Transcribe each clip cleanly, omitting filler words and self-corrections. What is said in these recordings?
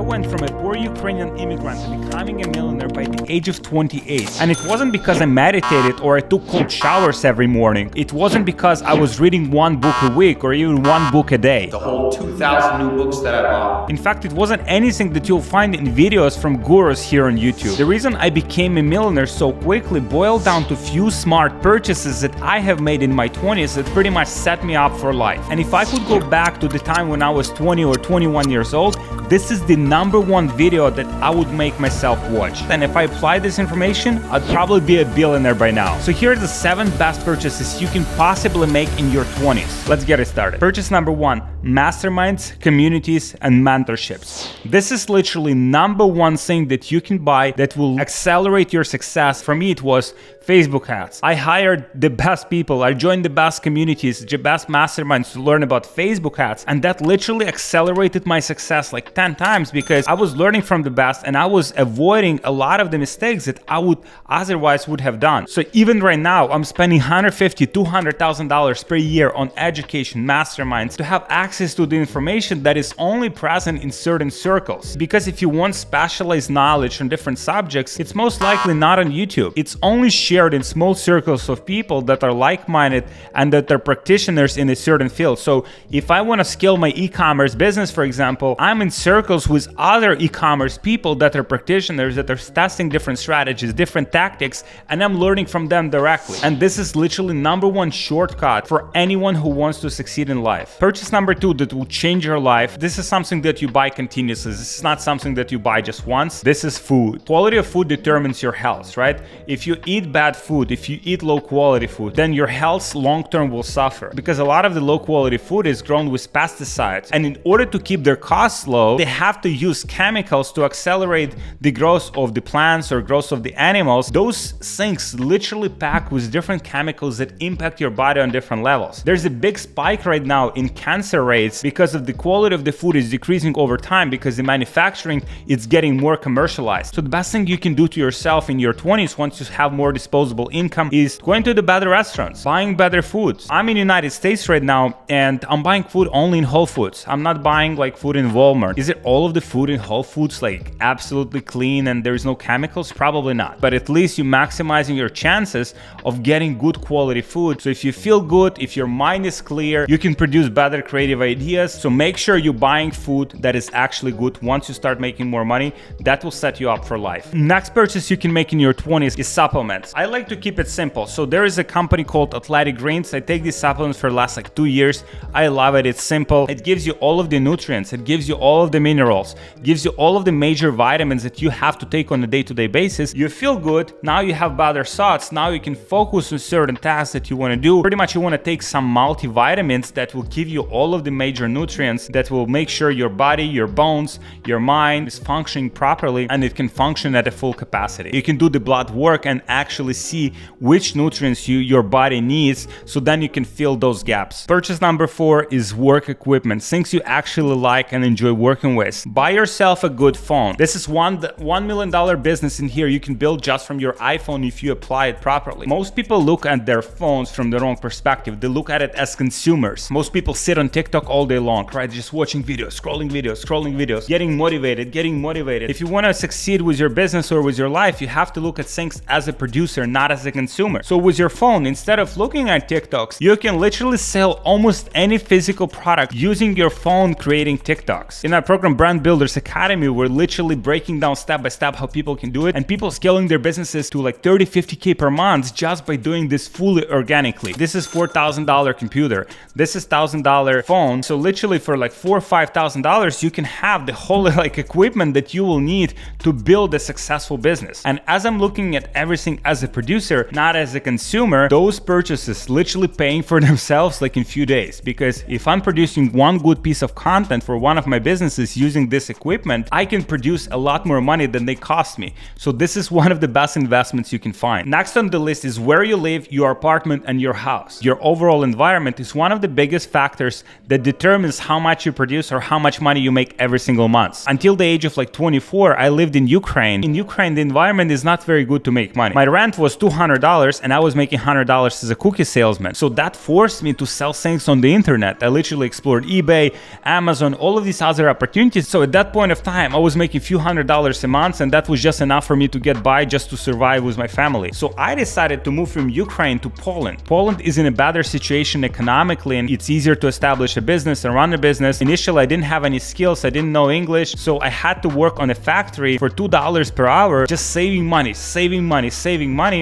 I went from a poor Ukrainian immigrant to becoming a millionaire by the age of 28. And it wasn't because I meditated or I took cold showers every morning. It wasn't because I was reading one book a week or even one book a day. The whole 2,000 new books that I bought. In fact, it wasn't anything that you'll find in videos from gurus here on YouTube. The reason I became a millionaire so quickly boiled down to few smart purchases that I have made in my 20s that pretty much set me up for life. And if I could go back to the time when I was 20 or 21 years old, this is the #1 video that I would make myself watch. And if I apply this information, I'd probably be a billionaire by now. So here are the 7 best purchases you can possibly make in your 20s. Let's get it started. Purchase number 1, Masterminds, communities, and mentorships. This is literally #1 thing that you can buy that will accelerate your success. For me, it was Facebook ads. I hired the best people. I joined the best communities, the best masterminds to learn about Facebook ads. And that literally accelerated my success like 10 times because I was learning from the best and I was avoiding a lot of the mistakes that I would otherwise would have done. So even right now, I'm spending $150,000, $200,000 per year on education, masterminds to have access to the information that is only present in certain circles. Because if you want specialized knowledge on different subjects, it's most likely not on YouTube. It's only shared in small circles of people that are like-minded and that are practitioners in a certain field. So if I want to scale my e-commerce business, for example, I'm in circles with other e-commerce people that are practitioners that are testing different strategies, different tactics, and I'm learning from them directly. And this is literally #1 shortcut for anyone who wants to succeed in life. Purchase number 2 that will change your life. This is something that you buy continuously. This is not something that you buy just once. This is food. Quality of food determines your health, right? If you eat bad food, if you eat low quality food, then your health long-term will suffer because a lot of the low quality food is grown with pesticides. And in order to keep their costs low, they have to use chemicals to accelerate the growth of the plants or growth of the animals. Those things literally packed with different chemicals that impact your body on different levels. There's a big spike right now in cancer rates because of the quality of the food is decreasing over time because the manufacturing is getting more commercialized. So the best thing you can do to yourself in your 20s once you have more disposable income is going to the better restaurants, buying better foods. I'm in the United States right now and I'm buying food only in Whole Foods. I'm not buying like food in Walmart. Is it all of the food in Whole Foods like absolutely clean and there's no chemicals? Probably not. But at least you're maximizing your chances of getting good quality food. So if you feel good, if your mind is clear, you can produce better creative ideas. So make sure you're buying food that is actually good. Once you start making more money, that will set you up for life. Next purchase you can make in your 20s is supplements. I like to keep it simple. So there is a company called Athletic Greens. I take these supplements for the last like 2 years. I love it. It's simple. It gives you all of the nutrients. It gives you all of the minerals. It gives you all of the major vitamins that you have to take on a day-to-day basis. You feel good. Now you have better thoughts. Now you can focus on certain tasks that you want to do. Pretty much you want to take some multivitamins that will give you all of the major nutrients that will make sure your body, your bones, your mind is functioning properly and it can function at a full capacity. You can do the blood work and actually see which nutrients your body needs, so then you can fill those gaps. Purchase number 4 is work equipment, things you actually like and enjoy working with. Buy yourself a good phone. This is $1 million business in here you can build just from your iPhone if you apply it properly. Most people look at their phones from the wrong perspective. They look at it as consumers. Most people sit on TikTok all day long, right? Just watching videos, scrolling videos, getting motivated. If you want to succeed with your business or with your life, you have to look at things as a producer, not as a consumer. So with your phone, instead of looking at TikToks, you can literally sell almost any physical product using your phone creating TikToks. In our program Brand Builders Academy, we're literally breaking down step by step how people can do it, and people scaling their businesses to like 30, 50K per month just by doing this fully organically. This is $4,000 computer. This is $1,000 phone. So literally for like $4,000 or $5,000, you can have the whole like equipment that you will need to build a successful business. And as I'm looking at everything as a producer, not as a consumer, those purchases literally paying for themselves like in few days. Because if I'm producing one good piece of content for one of my businesses using this equipment, I can produce a lot more money than they cost me. So this is one of the best investments you can find. Next on the list is where you live, your apartment and your house. Your overall environment is one of the biggest factors that determines how much you produce or how much money you make every single month. Until the age of like 24, I lived in Ukraine. In Ukraine, the environment is not very good to make money. My rent was $200 and I was making $100 as a cookie salesman. So that forced me to sell things on the internet. I literally explored eBay, Amazon, all of these other opportunities. So at that point of time, I was making a few $100s a month, and that was just enough for me to get by, just to survive with my family. So I decided to move from Ukraine to Poland. Poland is in a better situation economically, and it's easier to establish a business and run a business. Initially, I didn't have any skills. I didn't know English. So I had to work on a factory for $2 per hour, just saving money.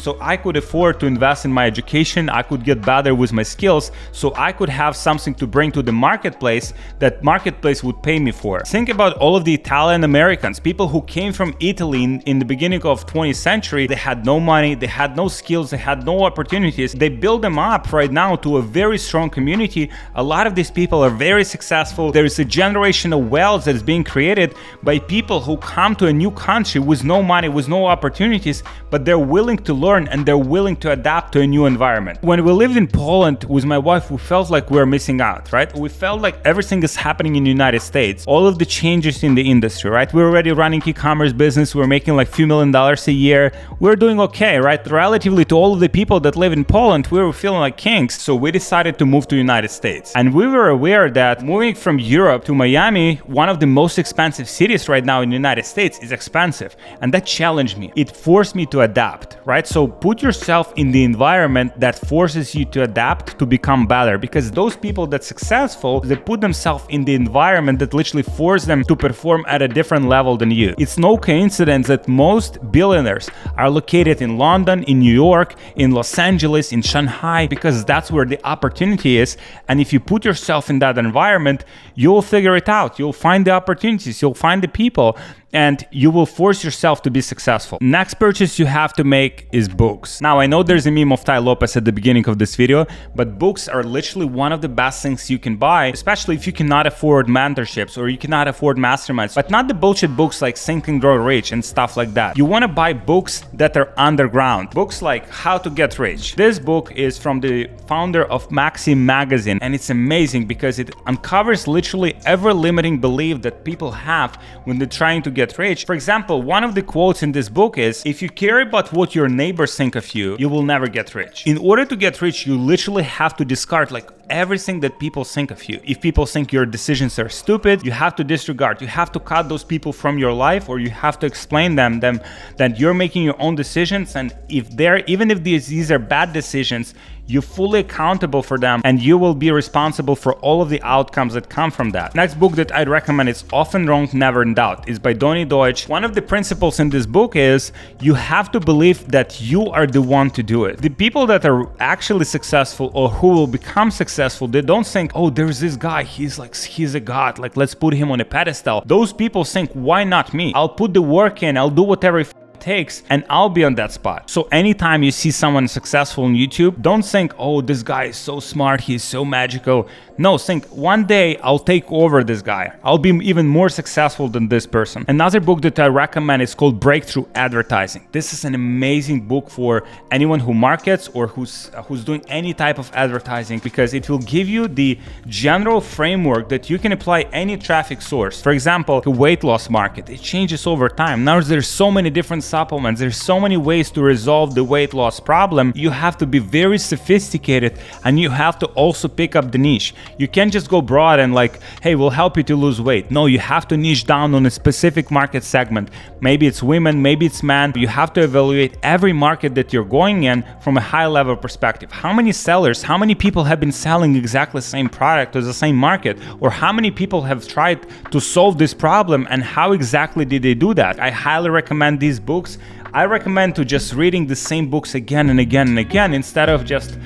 So I could afford to invest in my education. I could get better with my skills, so I could have something to bring to the marketplace that marketplace would pay me for. Think about all of the Italian Americans, people who came from Italy in the beginning of 20th century. They had no money, they had no skills, they had no opportunities. They build them up right now to a very strong community. A lot of these people are very successful. There is a generational wealth that is being created by people who come to a new country with no money, with no opportunities, but they're willing to learn and they're willing to adapt to a new environment. When we lived in Poland with my wife, we felt like we were missing out, right? We felt like everything is happening in the United States. All of the changes in the industry, right? We're already running e-commerce business. We're making like few $1 million a year. We're doing okay, right? Relatively to all of the people that live in Poland, we were feeling like kings. So we decided to move to the United States. And we were aware that moving from Europe to Miami, one of the most expensive cities right now in the United States, is expensive. And that challenged me. It forced me to adapt, right? So put yourself in the environment that forces you to adapt to become better, because those people that's successful, they put themselves in the environment that literally force them to perform at a different level than you. It's no coincidence that most billionaires are located in London, in New York, in Los Angeles, in Shanghai, because that's where the opportunity is. And if you put yourself in that environment, you'll figure it out. You'll find the opportunities, you'll find the people, and you will force yourself to be successful. Next purchase you have to make is books. Now, I know there's a meme of Tai Lopez at the beginning of this video, but books are literally one of the best things you can buy, especially if you cannot afford mentorships or you cannot afford masterminds, but not the bullshit books like Think and Grow Rich and stuff like that. You want to buy books that are underground. Books like How to Get Rich. This book is from the founder of Maxim magazine, and it's amazing because it uncovers literally every limiting belief that people have when they're trying to get rich. For example, one of the quotes in this book is, if you care about what your neighbors think of you, you will never get rich. In order to get rich, you literally have to discard like everything that people think of you. If people think your decisions are stupid, you have to disregard. You have to cut those people from your life, or you have to explain them that you're making your own decisions, and even if these are bad decisions, you're fully accountable for them, and you will be responsible for all of the outcomes that come from that. Next book that I'd recommend is Often Wrong, Never in Doubt. It's by Donny Deutsch. One of the principles in this book is you have to believe that you are the one to do it. The people that are actually successful or who will become successful, they don't think, oh, there's this guy, he's a god, like let's put him on a pedestal. Those people think, why not me? I'll put the work in, I'll do whatever it takes, and I'll be on that spot. So anytime you see someone successful on YouTube, don't think, oh, this guy is so smart, he's so magical. No, think, one day I'll take over this guy. I'll be even more successful than this person. Another book that I recommend is called Breakthrough Advertising. This is an amazing book for anyone who markets or who's doing any type of advertising, because it will give you the general framework that you can apply any traffic source. For example, the weight loss market, it changes over time. Now there's so many different supplements, there's so many ways to resolve the weight loss problem. You have to be very sophisticated, and you have to also pick up the niche. You can't just go broad and like, hey, we'll help you to lose weight. No, you have to niche down on a specific market segment. Maybe it's women, maybe it's men. You have to evaluate every market that you're going in from a high level perspective. How many sellers, how many people have been selling exactly the same product to the same market? Or how many people have tried to solve this problem, and how exactly did they do that? I highly recommend these books. I recommend to just reading the same books again and again and again, instead of just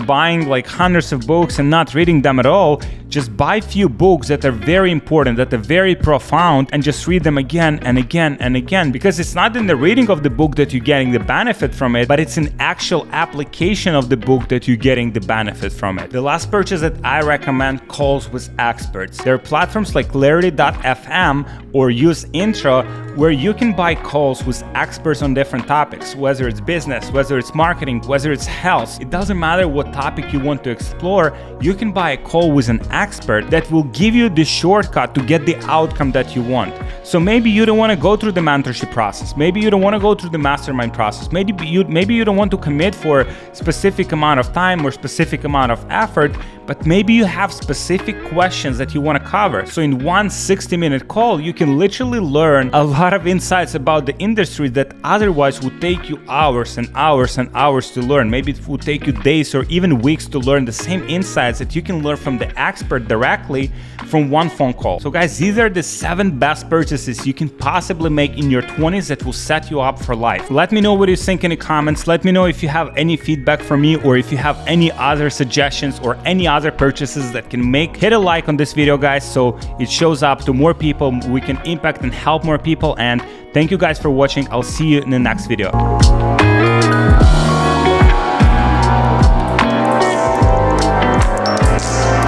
buying like hundreds of books and not reading them at all. Just buy few books that are very important, that are very profound, and just read them again and again and again, because it's not in the reading of the book that you're getting the benefit from it, but it's an actual application of the book that you're getting the benefit from it. The last purchase that I recommend, calls with experts. There are platforms like Clarity.fm or Use Intro where you can buy calls with experts on different topics, whether it's business, whether it's marketing, whether it's health. It doesn't matter what topic you want to explore, you can buy a call with an expert that will give you the shortcut to get the outcome that you want. So maybe you don't want to go through the mentorship process. Maybe you don't want to go through the mastermind process. Maybe you don't want to commit for specific amount of time or specific amount of effort, but maybe you have specific questions that you want to cover. So in one 60-minute call, you can literally learn a lot of insights about the industry that otherwise would take you hours and hours and hours to learn. Maybe it would take you days or even weeks to learn the same insights that you can learn from the expert directly from one phone call. So guys, these are the 7 best purchases you can possibly make in your 20s that will set you up for life. Let me know what you think in the comments. Let me know if you have any feedback for me or if you have any other suggestions or any other purchases that can make. Hit a like on this video, guys, so it shows up to more people. We can impact and help more people. And thank you guys for watching. I'll see you in the next video.